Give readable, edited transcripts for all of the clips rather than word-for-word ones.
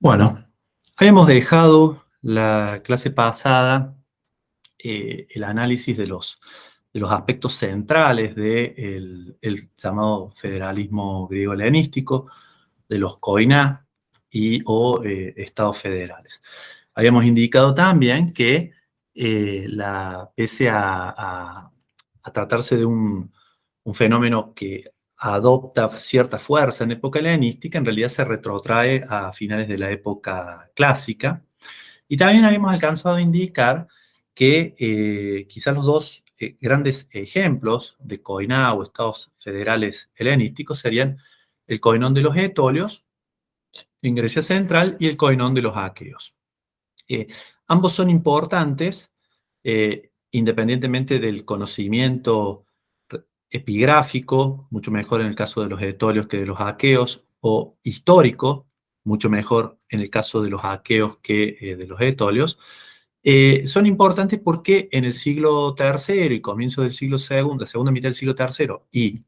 Bueno, habíamos dejado la clase pasada el análisis de los aspectos centrales del el llamado federalismo griego-helenístico, de los koiná o estados federales. Habíamos indicado también que pese a tratarse de un fenómeno que adopta cierta fuerza en época helenística, en realidad se retrotrae a finales de la época clásica. Y también habíamos alcanzado a indicar que quizás los dos grandes ejemplos de koiná o estados federales helenísticos serían el koinón de los etolios en Grecia Central y el koinón de los aqueos. Ambos son importantes, independientemente del conocimiento epigráfico, mucho mejor en el caso de los etolios que de los aqueos, o histórico, mucho mejor en el caso de los aqueos que de los etolios. Son importantes porque en el siglo III y comienzo del siglo II, la segunda mitad del siglo III y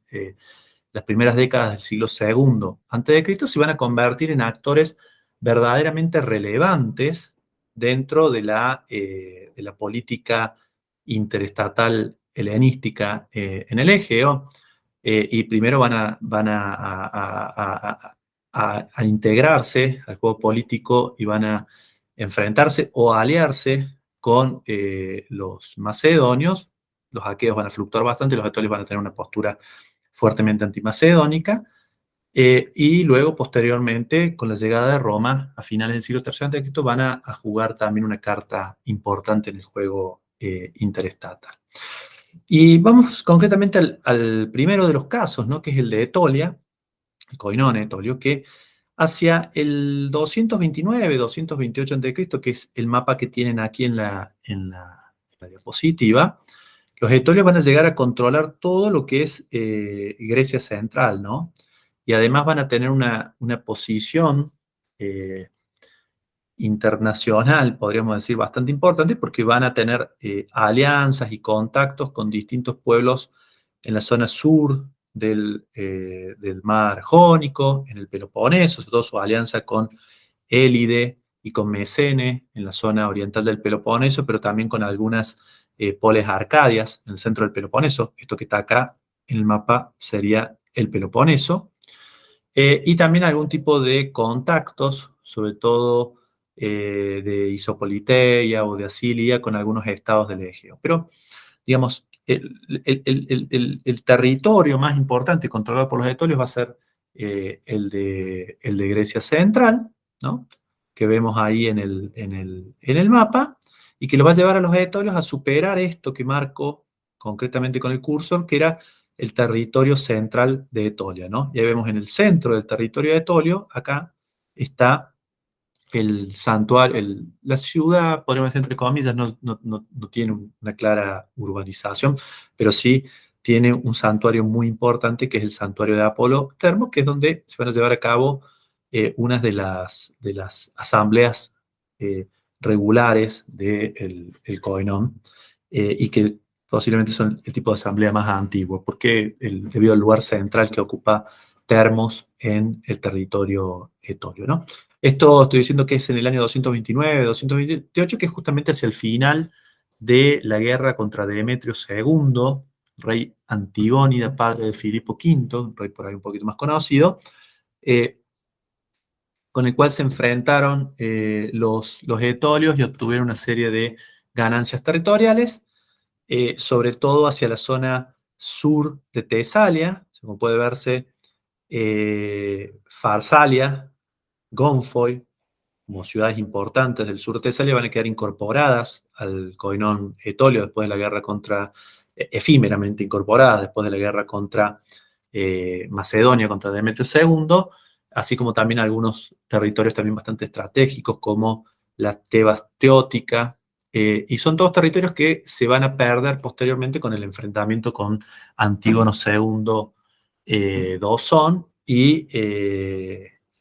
las primeras décadas del siglo II a.C. se van a convertir en actores verdaderamente relevantes dentro de la política interestatal helenística en el Egeo, y primero van a integrarse al juego político y van a enfrentarse o aliarse con los macedonios. Los aqueos van a fluctuar bastante, los etolios van a tener una postura fuertemente antimacedónica, y luego, posteriormente, con la llegada de Roma a finales del siglo III a.C., van a jugar también una carta importante en el juego interestatal. Y vamos concretamente al primero de los casos, ¿no? Que es el de Etolia, el koinón etolio, que hacia el 229, 228 a.C., que es el mapa que tienen aquí en la diapositiva, los etolios van a llegar a controlar todo lo que es Grecia Central, ¿no? Y además van a tener una posición internacional, podríamos decir, bastante importante, porque van a tener alianzas y contactos con distintos pueblos en la zona sur del mar Jónico, en el Peloponeso, sobre todo su alianza con Élide y con Mesene en la zona oriental del Peloponeso, pero también con algunas polis arcadias en el centro del Peloponeso. Esto que está acá en el mapa sería el Peloponeso. Y también algún tipo de contactos, sobre todo de Isopoliteia o de Asilia, con algunos estados del Egeo. Pero, digamos, el territorio más importante controlado por los etolios va a ser el de Grecia Central, ¿no? Que vemos ahí en el mapa, y que lo va a llevar a los etolios a superar esto que marco concretamente con el cursor, que era el territorio central de Etolia, ¿no? Ya vemos en el centro del territorio de Etolio, acá está el santuario, la ciudad, podríamos decir entre comillas, no tiene una clara urbanización, pero sí tiene un santuario muy importante, que es el santuario de Apolo Termo, que es donde se van a llevar a cabo unas de las asambleas regulares del koinón, y que posiblemente son el tipo de asamblea más antigua, porque debido al lugar central que ocupa Termos en el territorio etolio, ¿no? Esto estoy diciendo que es en el año 229, 228, que es justamente hacia el final de la guerra contra Demetrio II, rey Antigónida, padre de Filipo V, rey por ahí un poquito más conocido, con el cual se enfrentaron los etolios y obtuvieron una serie de ganancias territoriales, sobre todo hacia la zona sur de Tesalia, como puede verse, Farsalia, Gonfoy, como ciudades importantes del sur de Tesalia, van a quedar incorporadas al koinón etolio después de la guerra contra, efímeramente incorporadas después de la guerra contra Macedonia, contra Demetrio II, así como también algunos territorios también bastante estratégicos como la Tebas Teótica, y son todos territorios que se van a perder posteriormente con el enfrentamiento con Antígono II Dosón y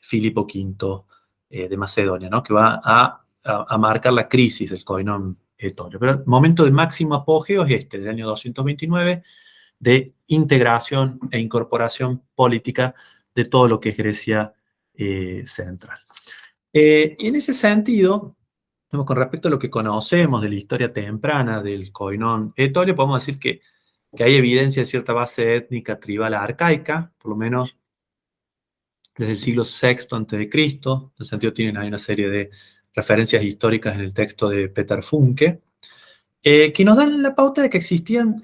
Filipo V de Macedonia, ¿no? Que va a marcar la crisis del koinon etolio. Pero el momento de máximo apogeo es del año 229, de integración e incorporación política de todo lo que es Grecia central. Y en ese sentido, con respecto a lo que conocemos de la historia temprana del koinon etolio, podemos decir que hay evidencia de cierta base étnica tribal arcaica, por lo menos desde el siglo VI a.C. En el sentido hay una serie de referencias históricas en el texto de Peter Funke, que nos dan la pauta de que existían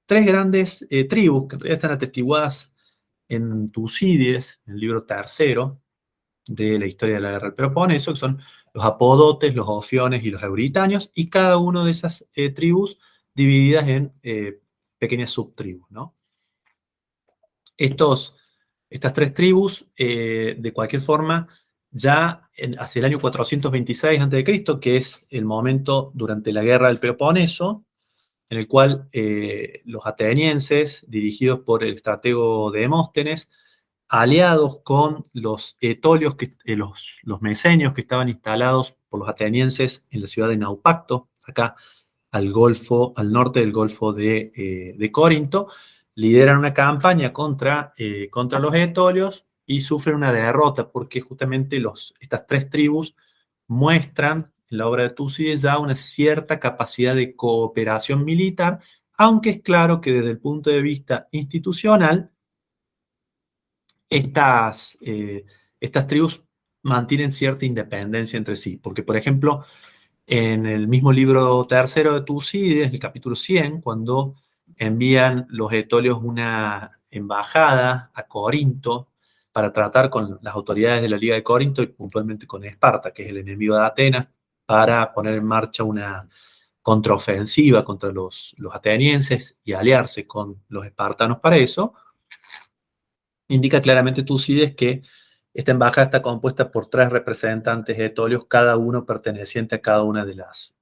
tres grandes tribus, que en realidad están atestiguadas en Tucídides, en el libro tercero de la historia de la guerra del Peloponeso, que son los apodotes, los ofiones y los euritanios, y cada una de esas tribus divididas en pequeñas subtribus, ¿no? Estas tres tribus, de cualquier forma, ya hacia el año 426 a.C., que es el momento durante la guerra del Peloponeso, en el cual los atenienses, dirigidos por el estratego Demóstenes, aliados con los etolios, los mesenios que estaban instalados por los atenienses en la ciudad de Naupacto, acá al norte del Golfo de Corinto, lideran una campaña contra los etolios y sufren una derrota porque justamente estas tres tribus muestran en la obra de Tucídides ya una cierta capacidad de cooperación militar, aunque es claro que desde el punto de vista institucional, estas tribus mantienen cierta independencia entre sí, porque por ejemplo, en el mismo libro tercero de Tucídides, el capítulo 100, cuando envían los etolios una embajada a Corinto para tratar con las autoridades de la Liga de Corinto y puntualmente con Esparta, que es el enemigo de Atenas, para poner en marcha una contraofensiva contra los atenienses y aliarse con los espartanos para eso, indica claramente Tucídides que esta embajada está compuesta por tres representantes etolios, cada uno perteneciente a cada una de las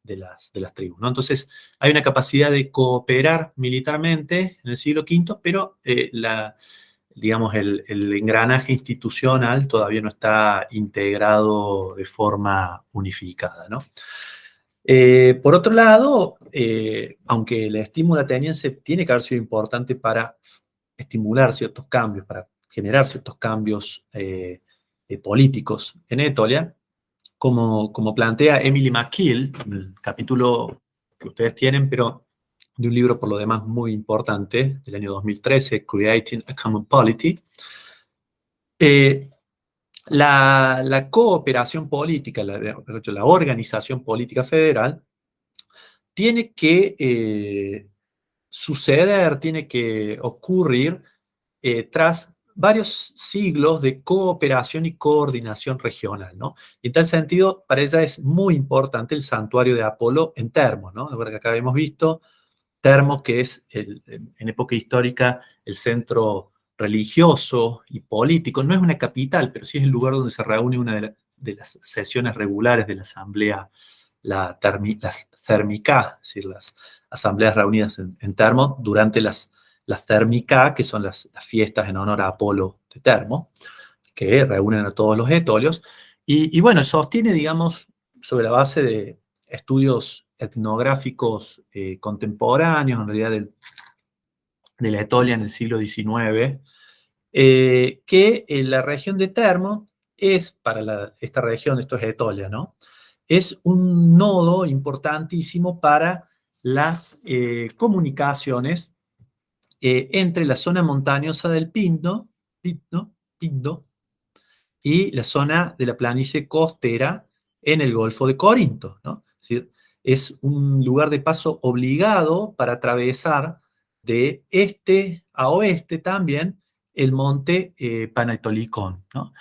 tribus, ¿no? Entonces, hay una capacidad de cooperar militarmente en el siglo V, pero digamos, el engranaje institucional todavía no está integrado de forma unificada, ¿no? Por otro lado, aunque el estímulo ateniense tiene que haber sido importante para estimular ciertos cambios, para generar ciertos cambios políticos en Etolia, como plantea Emily McKeel, en el capítulo que ustedes tienen, pero de un libro por lo demás muy importante, del año 2013, Creating a Common Polity, la cooperación política, la organización política federal, tiene que suceder, tiene que ocurrir tras varios siglos de cooperación y coordinación regional, ¿no? Y en tal sentido, para ella es muy importante el santuario de Apolo en Termos, ¿no? Recuerda que acá habíamos visto Termos, que es en época histórica el centro religioso y político. No es una capital, pero sí es el lugar donde se reúne una de las sesiones regulares de la asamblea, las Thermica, es decir, las asambleas reunidas en Termos durante las Thermica, que son las fiestas en honor a Apolo de Termo, que reúnen a todos los etolios. Y bueno, sostiene, digamos, sobre la base de estudios etnográficos contemporáneos, en realidad de la Etolia en el siglo XIX, que la región de Termo es, para esta región, esto es Etolia, ¿no? Es un nodo importantísimo para las comunicaciones entre la zona montañosa del Pindo y la zona de la planicie costera en el Golfo de Corinto, ¿no? Es decir, es un lugar de paso obligado para atravesar de este a oeste también el monte Panetolicón, ¿no?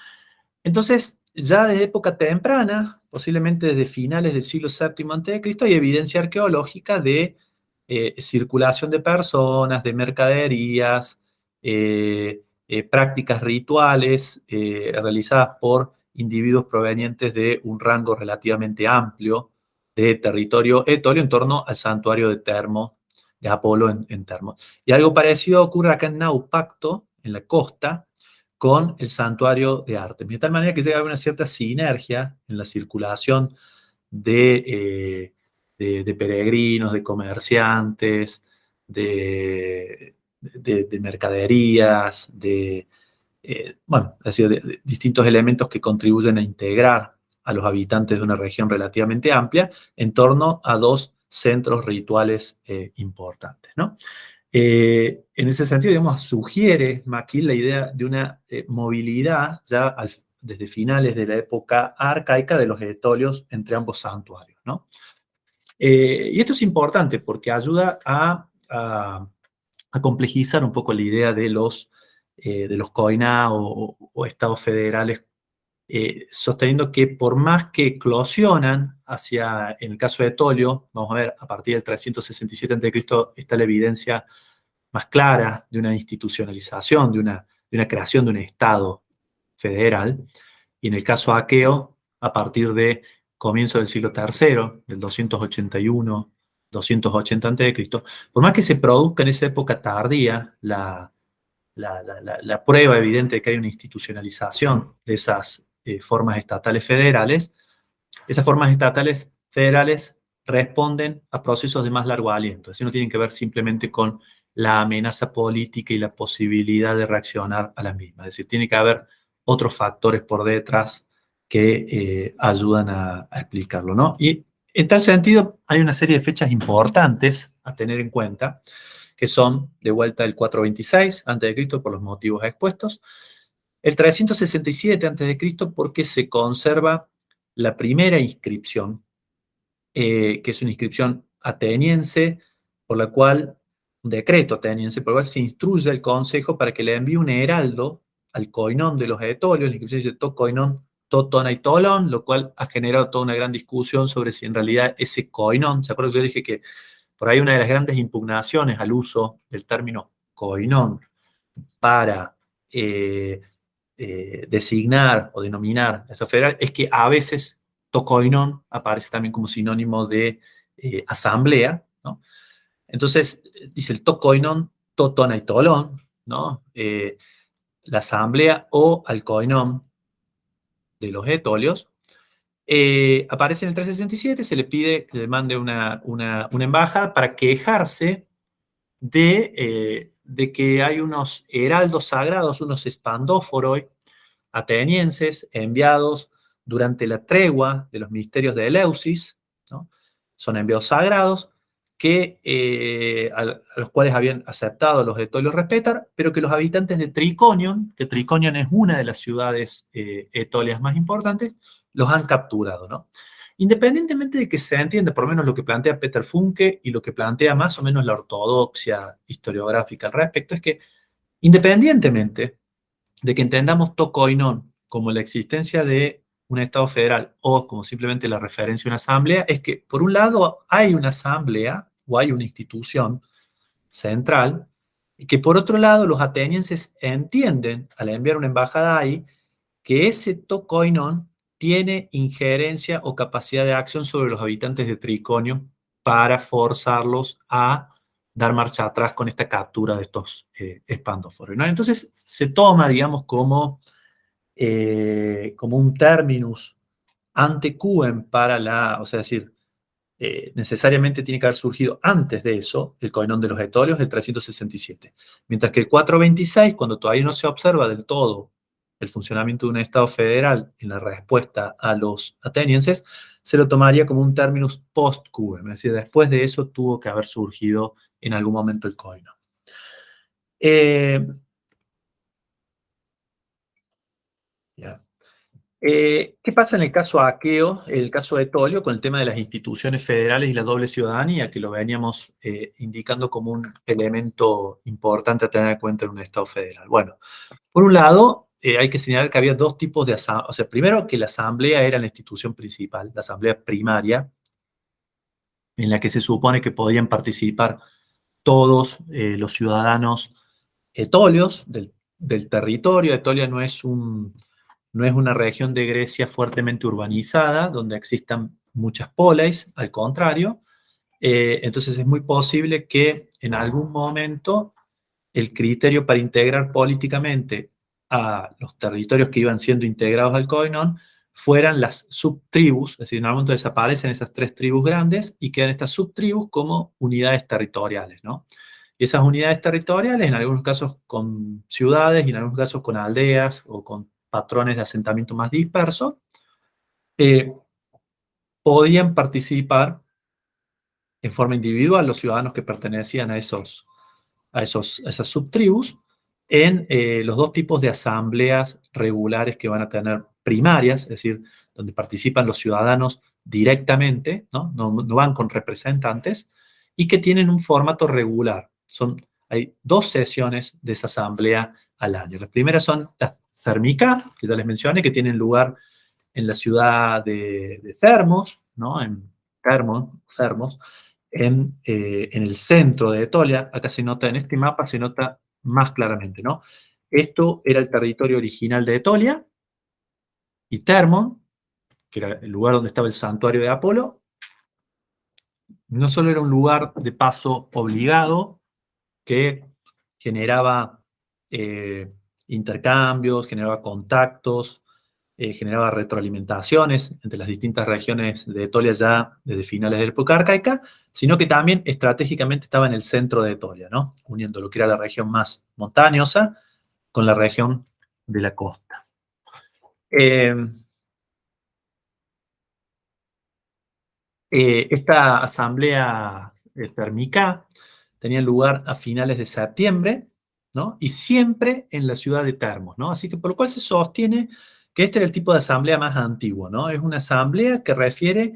Entonces, ya desde época temprana, posiblemente desde finales del siglo VII a.C., hay evidencia arqueológica de circulación de personas, de mercaderías, prácticas rituales realizadas por individuos provenientes de un rango relativamente amplio de territorio etolio en torno al santuario de Termo, de Apolo en Termo. Y algo parecido ocurre acá en Naupacto, en la costa, con el santuario de Artemis, de tal manera que llega a haber una cierta sinergia en la circulación de peregrinos, de comerciantes, de mercaderías, bueno, es decir, de distintos elementos que contribuyen a integrar a los habitantes de una región relativamente amplia en torno a dos centros rituales importantes, ¿no? En ese sentido, digamos, sugiere McKeel la idea de una movilidad ya desde finales de la época arcaica de los etolios entre ambos santuarios, ¿no? Y esto es importante porque ayuda a complejizar un poco la idea de los COINA o estados federales, sosteniendo que por más que eclosionan en el caso de Etolio, vamos a ver, a partir del 367 a.C. está la evidencia más clara de una institucionalización, de una creación de un Estado federal, y en el caso aqueo, a partir de comienzo del siglo III, del 281, 280 a.C., por más que se produzca en esa época tardía la prueba evidente de que hay una institucionalización de esas formas estatales federales, esas formas estatales federales responden a procesos de más largo aliento, es decir, no tienen que ver simplemente con la amenaza política y la posibilidad de reaccionar a la misma, es decir, tiene que haber otros factores por detrás que ayudan a explicarlo, ¿no? Y en tal sentido hay una serie de fechas importantes a tener en cuenta, que son de vuelta el 426 a.C. por los motivos expuestos, el 367 a.C. porque se conserva la primera inscripción, que es una inscripción ateniense, por la cual, un decreto ateniense, por el cual se instruye al consejo para que le envíe un heraldo al koinon de los etolios. La inscripción dice to koinon, to tona y tolón, lo cual ha generado toda una gran discusión sobre si en realidad ese koinon, ¿se acuerdan que yo dije que por ahí una de las grandes impugnaciones al uso del término koinon para designar o denominar a esta federal es que a veces tocoinón aparece también como sinónimo de asamblea, ¿no? Entonces, dice el tocoinón, totona y tolón, ¿no? La asamblea o alcoinón de los etolios, aparece en el 367, se le pide que le mande una embajada para quejarse de que hay unos heraldos sagrados, unos spandóforoi atenienses enviados durante la tregua de los misterios de Eleusis, ¿no? Son enviados sagrados a los cuales habían aceptado los etolios respetar, pero que los habitantes de Triconion, que Triconion es una de las ciudades etolias más importantes, los han capturado, ¿no? Independientemente de que se entienda, por lo menos lo que plantea Peter Funke y lo que plantea más o menos la ortodoxia historiográfica al respecto, es que independientemente de que entendamos tocoinón como la existencia de un Estado federal o como simplemente la referencia a una asamblea, es que por un lado hay una asamblea o hay una institución central y que por otro lado los atenienses entienden al enviar una embajada ahí que ese tocoinón tiene injerencia o capacidad de acción sobre los habitantes de Triconio para forzarlos a dar marcha atrás con esta captura de estos espandóforos, ¿no? Entonces se toma, digamos, como un terminus ante quem o sea, es decir, necesariamente tiene que haber surgido antes de eso, el coinón de los etolios, el 367. Mientras que el 426, cuando todavía no se observa del todo el funcionamiento de un Estado federal en la respuesta a los atenienses, se lo tomaría como un terminus post-quem, es decir, después de eso tuvo que haber surgido en algún momento el coinón. Yeah. ¿Qué pasa en el caso aqueo, el caso de Etolio, con el tema de las instituciones federales y la doble ciudadanía, que lo veníamos indicando como un elemento importante a tener en cuenta en un Estado federal? Bueno, por un lado, hay que señalar que había dos tipos de asamblea. O sea, primero que la asamblea era la institución principal, la asamblea primaria, en la que se supone que podían participar todos los ciudadanos etolios del territorio. Etolia no es una región de Grecia fuertemente urbanizada, donde existan muchas poleis, al contrario. Entonces es muy posible que en algún momento el criterio para integrar políticamente a los territorios que iban siendo integrados al Koinon fueran las subtribus, es decir, en algún momento desaparecen esas tres tribus grandes y quedan estas subtribus como unidades territoriales, ¿no? Y esas unidades territoriales, en algunos casos con ciudades y en algunos casos con aldeas o con patrones de asentamiento más dispersos, eh, podían participar en forma individual los ciudadanos que pertenecían a esas subtribus en los dos tipos de asambleas regulares que van a tener primarias, es decir, donde participan los ciudadanos directamente, ¿no? No van con representantes, y que tienen un formato regular. Hay dos sesiones de esa asamblea al año. Las primeras son las Thermica, que ya les mencioné, que tienen lugar en la ciudad de Thermos, ¿no? En Thermos, en el centro de Etolia. Acá se nota en este mapa, se nota más claramente, ¿no? Esto era el territorio original de Etolia, y Termon, que era el lugar donde estaba el santuario de Apolo, no solo era un lugar de paso obligado que generaba eh, intercambios, generaba contactos, generaba retroalimentaciones entre las distintas regiones de Etolia ya desde finales de la época arcaica, sino que también estratégicamente estaba en el centro de Etolia, ¿no? Uniendo lo que era la región más montañosa con la región de la costa. Esta asamblea térmica tenía lugar a finales de septiembre, ¿no? Y siempre en la ciudad de Termos, ¿no? Así que por lo cual se sostiene que este era el tipo de asamblea más antiguo, ¿no? Es una asamblea que refiere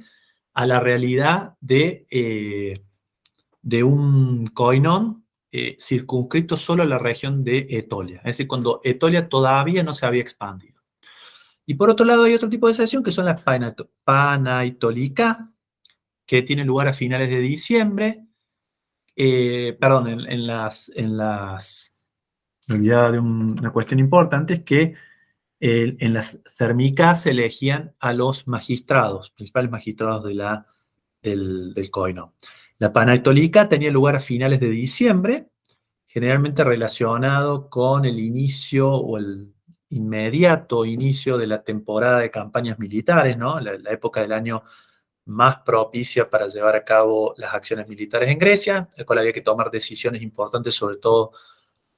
a la realidad de un koinon circunscrito solo a la región de Etolia, es decir, cuando Etolia todavía no se había expandido. Y por otro lado hay otro tipo de sesión que son las Panaitolica, que tienen lugar a finales de diciembre, perdón, me olvidaba de una cuestión importante, es que en las térmicas se elegían a los magistrados, principales magistrados del Koinon. La Panaitolica tenía lugar a finales de diciembre, generalmente relacionado con el inicio o el inmediato inicio de la temporada de campañas militares, ¿no? La época del año más propicia para llevar a cabo las acciones militares en Grecia, el cual había que tomar decisiones importantes, sobre todo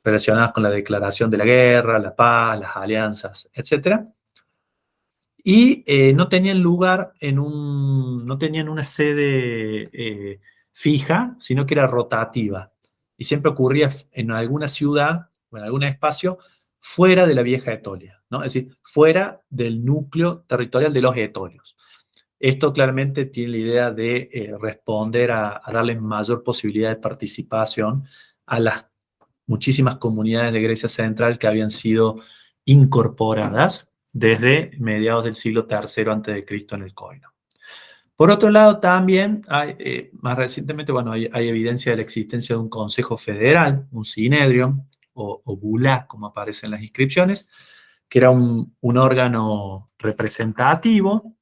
relacionadas con la declaración de la guerra, la paz, las alianzas, etc. Y no tenían lugar no tenían una sede fija, sino que era rotativa. Y siempre ocurría en alguna ciudad o en algún espacio fuera de la vieja Etolia, ¿no? Es decir, fuera del núcleo territorial de los etolios. Esto claramente tiene la idea de responder a darle mayor posibilidad de participación a las muchísimas comunidades de Grecia Central que habían sido incorporadas desde mediados del siglo III a.C. en el Koinon. Por otro lado, también, más recientemente, bueno, hay evidencia de la existencia de un consejo federal, un synedrion, o bulá, como aparece en las inscripciones, que era un órgano representativo,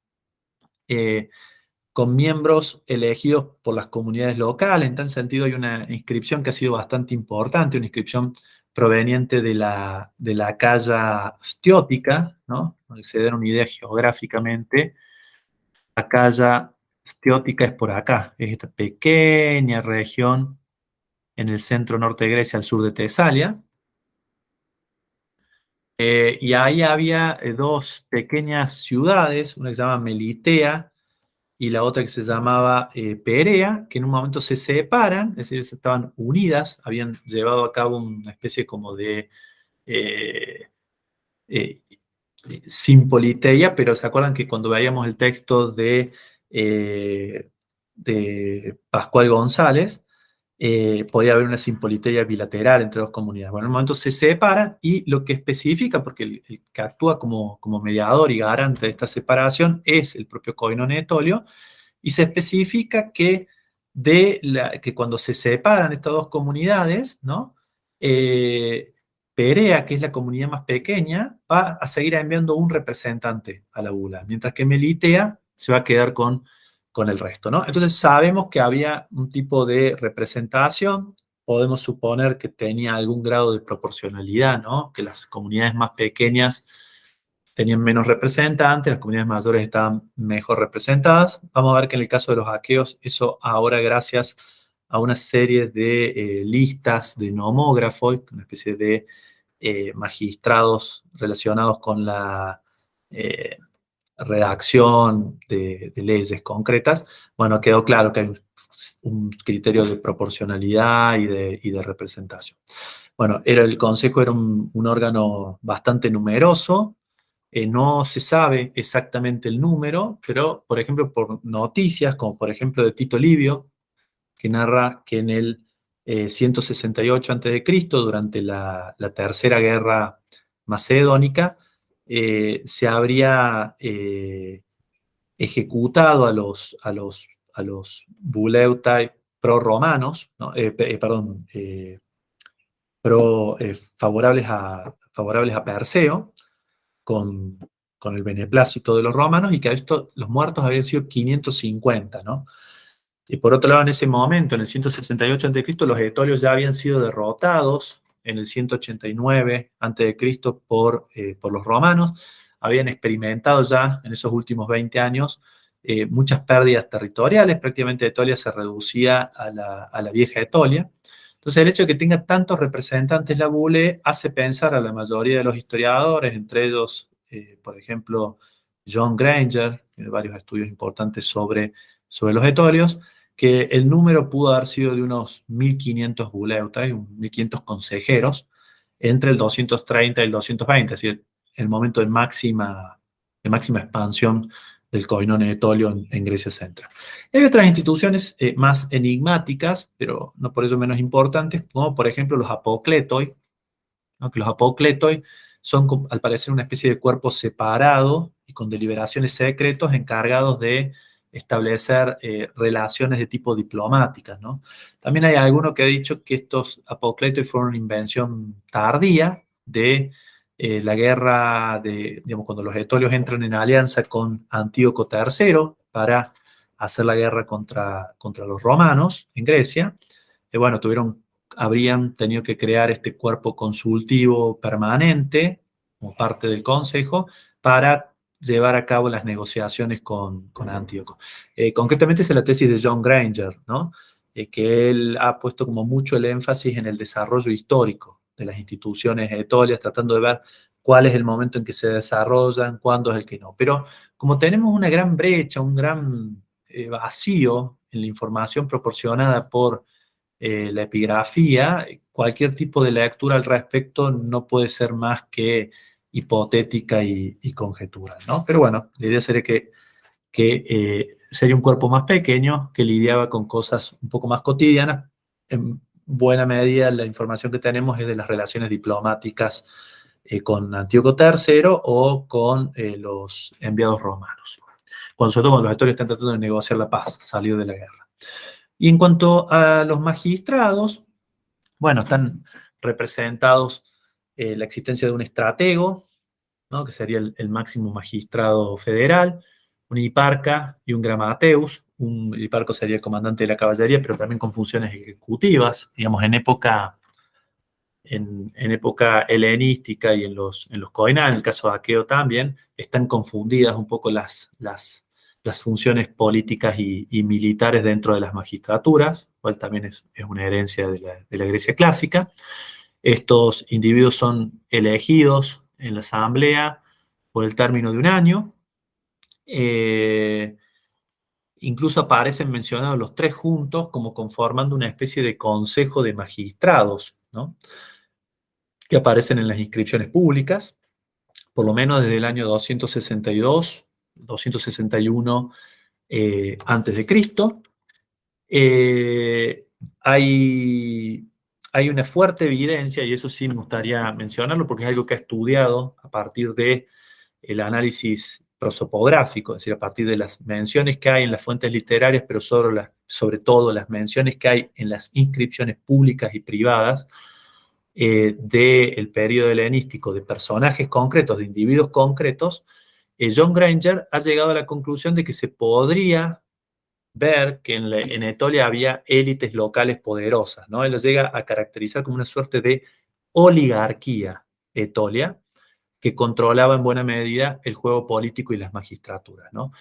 con miembros elegidos por las comunidades locales. En tal sentido, hay una inscripción que ha sido bastante importante, una inscripción proveniente de la Acaya Stiótica, ¿no? Para que se den una idea geográficamente, la Acaya Stiótica es por acá, es esta pequeña región en el centro norte de Grecia, al sur de Tesalia. Y ahí había dos pequeñas ciudades, una que se llama Melitea y la otra que se llamaba Perea, que en un momento se separan, es decir, estaban unidas, habían llevado a cabo una especie como de eh, eh, simpoliteia, pero se acuerdan que cuando veíamos el texto de Pascual González, podía haber una simpoliteia bilateral entre dos comunidades. Bueno, en un momento se separan y lo que especifica, porque el que actúa como mediador y garante de esta separación es el propio Koinon Etolio, y se especifica que cuando se separan estas dos comunidades, ¿no? Perea, que es la comunidad más pequeña, va a seguir enviando un representante a la bula, mientras que Melitea se va a quedar con el resto, ¿no? Entonces sabemos que había un tipo de representación podemos suponer que tenía algún grado de proporcionalidad, ¿no? Que las comunidades más pequeñas tenían menos representantes, las comunidades mayores estaban mejor representadas. Vamos a ver que en el caso de los aqueos, eso ahora gracias a una serie de listas de nomógrafos, una especie de magistrados relacionados con la redacción de leyes concretas, bueno, quedó claro que hay un criterio de proporcionalidad y de representación. Bueno, el consejo era un órgano bastante numeroso, no se sabe exactamente el número, pero, por ejemplo, por noticias, como por ejemplo de Tito Livio, que narra que en el 168 a.C., durante la Tercera Guerra Macedónica, se habría ejecutado a los Buleutai pro-romanos, ¿no? Perdón, favorables a Perseo, con, con el beneplácito de los romanos, y que los muertos habían sido 550, ¿no? Y por otro lado, en ese momento, en el 168 a.C., los etolios ya habían sido derrotados en el 189 a.C. por los romanos. Habían experimentado ya en esos últimos 20 años muchas pérdidas territoriales. Prácticamente Etolia se reducía a la vieja Etolia. Entonces, el hecho de que tenga tantos representantes la bule hace pensar a la mayoría de los historiadores, entre ellos, por ejemplo, John Granger, tiene varios estudios importantes sobre los etolios, que el número pudo haber sido de unos 1.500 buleutai, 1.500 consejeros, entre el 230 y el 220, es decir, el momento de máxima expansión del koinón etolio en Grecia Central. Y hay otras instituciones más enigmáticas, pero no por eso menos importantes, como por ejemplo los apokletoi, ¿no? Que los apokletoi son, al parecer, una especie de cuerpo separado y con deliberaciones secretos encargados de establecer relaciones de tipo diplomáticas, ¿no? También hay alguno que ha dicho que estos apokletoi fueron una invención tardía de la guerra digamos, cuando los etolios entran en alianza con Antíoco III para hacer la guerra contra los romanos en Grecia. Bueno, habrían tenido que crear este cuerpo consultivo permanente como parte del consejo para llevar a cabo las negociaciones con Antíoco. Concretamente es la tesis de John Granger, ¿no? Que él ha puesto como mucho el énfasis en el desarrollo histórico de las instituciones etolias, tratando de ver cuál es el momento en que se desarrollan, cuándo es el que no. Pero como tenemos una gran brecha, un gran vacío en la información proporcionada por la epigrafía, cualquier tipo de lectura al respecto no puede ser más que hipotética y conjetural, ¿no? Pero bueno, la idea sería que sería un cuerpo más pequeño que lidiaba con cosas un poco más cotidianas. En buena medida la información que tenemos es de las relaciones diplomáticas con Antíoco III o con los enviados romanos, sobre todo cuando los etolios están tratando de negociar la paz, salir de la guerra. Y en cuanto a los magistrados, bueno, están representados la existencia de un estratego, ¿no? Que sería el máximo magistrado federal, un hiparca y un gramateus. Un hiparco sería el comandante de la caballería, pero también con funciones ejecutivas, digamos, en época helenística y en los coená, en el caso de Aqueo también, están confundidas un poco las funciones políticas y militares dentro de las magistraturas, cual también es una herencia de la Grecia clásica. Estos individuos son elegidos en la asamblea por el término de un año. Incluso aparecen mencionados los tres juntos como conformando una especie de consejo de magistrados, ¿no? Que aparecen en las inscripciones públicas, por lo menos desde el año 262, 261 antes de Cristo. Hay una fuerte evidencia, y eso sí me gustaría mencionarlo, porque es algo que ha estudiado a partir del análisis prosopográfico, es decir, a partir de las menciones que hay en las fuentes literarias, pero sobre todo las menciones que hay en las inscripciones públicas y privadas del periodo helenístico, de personajes concretos, de individuos concretos. John Granger ha llegado a la conclusión de que se podría ver que en Etolia había élites locales poderosas, ¿no? Él lo llega a caracterizar como una suerte de oligarquía etolia que controlaba en buena medida el juego político y las magistraturas, ¿no?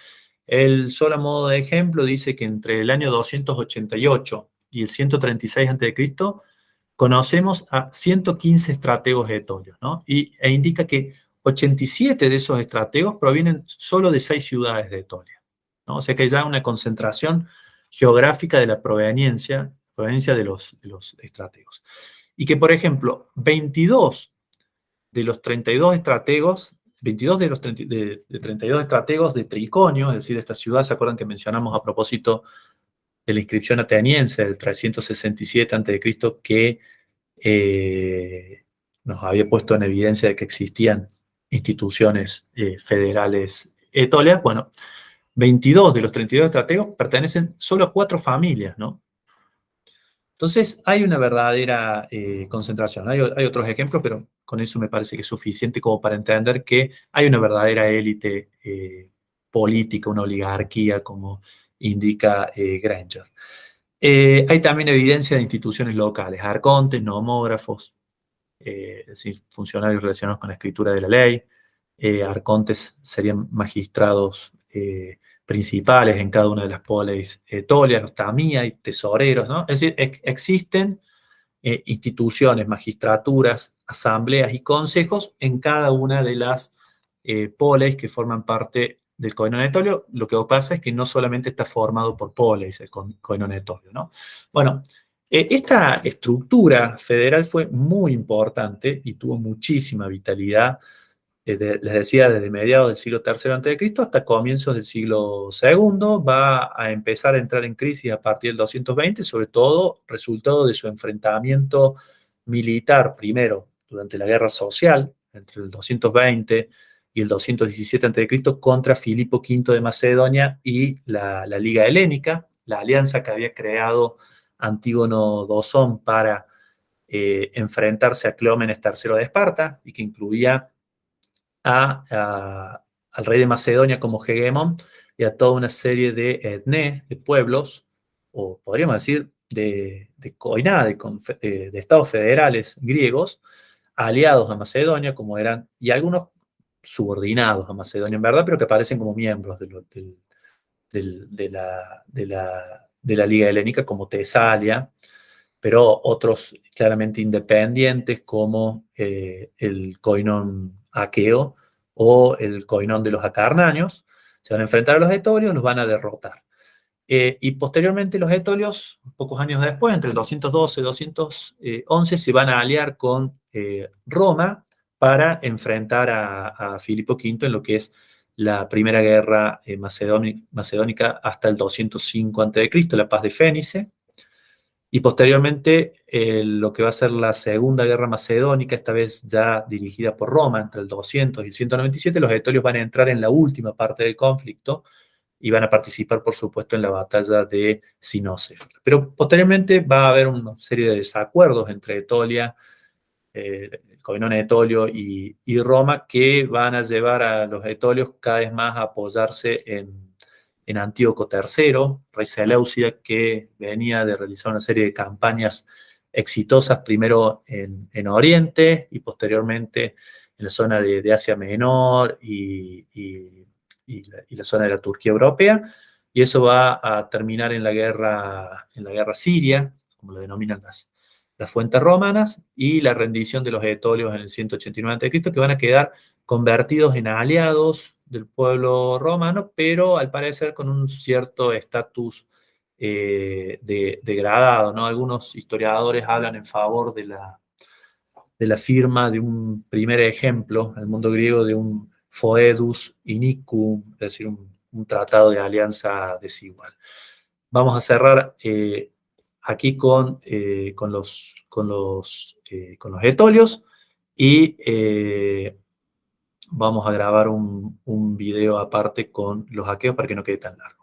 Él, solo a modo de ejemplo, dice que entre el año 288 y el 136 a.C., conocemos a 115 estrategos etolios, ¿no? E indica que 87 de esos estrategos provienen solo de 6 ciudades de Etolia, ¿no? O sea que hay ya una concentración geográfica de la proveniencia de los estrategos. Y que, por ejemplo, 22 de los 32 estrategos, 22 de los 30 de 32 estrategos de Triconio, es decir, de esta ciudad, ¿se acuerdan que mencionamos a propósito de la inscripción ateniense del 367 a.C., que nos había puesto en evidencia de que existían instituciones federales etolias? Bueno, 22 de los 32 estrategos pertenecen solo a 4 familias, ¿no? Entonces, hay una verdadera concentración. Hay otros ejemplos, pero con eso me parece que es suficiente como para entender que hay una verdadera élite política, una oligarquía, como indica Granger. Hay también evidencia de instituciones locales, arcontes, nomógrafos, es decir, funcionarios relacionados con la escritura de la ley. Arcontes serían magistrados principales en cada una de las polis etolias, los tamía y tesoreros, ¿no? Es decir, existen instituciones, magistraturas, asambleas y consejos en cada una de las polis que forman parte del Coinón Etolio. Lo que pasa es que no solamente está formado por polis el Coinón Etolio, ¿no? Bueno, esta estructura federal fue muy importante y tuvo muchísima vitalidad, les decía, desde mediados del siglo III a.C. hasta comienzos del siglo II. Va a empezar a entrar en crisis a partir del 220, sobre todo resultado de su enfrentamiento militar, primero durante la Guerra Social, entre el 220 y el 217 a.C., contra Filipo V de Macedonia y la Liga Helénica, la alianza que había creado Antígono Dosón para enfrentarse a Cleómenes III de Esparta, y que incluía al rey de Macedonia como hegemón y a toda una serie de etné, de pueblos, o podríamos decir de coiná, de estados federales griegos, aliados a Macedonia, como eran, y algunos subordinados a Macedonia en verdad, pero que aparecen como miembros de la Liga Helénica, como Tesalia, pero otros claramente independientes, como el coinón aqueo o el coinón de los acarnanios. Se van a enfrentar a los etolios, los van a derrotar. Y posteriormente los etolios, pocos años después, entre el 212 y 211, se van a aliar con Roma para enfrentar a Filipo V en lo que es la primera guerra macedónica hasta el 205 a.C., la paz de Fénice. Y posteriormente lo que va a ser la Segunda Guerra Macedónica, esta vez ya dirigida por Roma, entre el 200 y el 197, los etolios van a entrar en la última parte del conflicto y van a participar, por supuesto, en la batalla de Sinoce. Pero posteriormente va a haber una serie de desacuerdos entre Etolia, el Coinón Etolio y Roma, que van a llevar a los etolios cada vez más a apoyarse en Antíoco III, rey Seleucida, que venía de realizar una serie de campañas exitosas, primero en Oriente y posteriormente en la zona de Asia Menor y la zona de la Turquía europea. Y eso va a terminar en la guerra siria, como lo denominan las fuentes romanas, y la rendición de los etolios en el 189 a.C., que van a quedar convertidos en aliados del pueblo romano, pero al parecer con un cierto estatus degradado, ¿no? Algunos historiadores hablan en favor de la firma de un primer ejemplo en el mundo griego de un foedus inicum, es decir, un tratado de alianza desigual. Vamos a cerrar aquí con los etolios y vamos a grabar un video aparte con los aqueos para que no quede tan largo.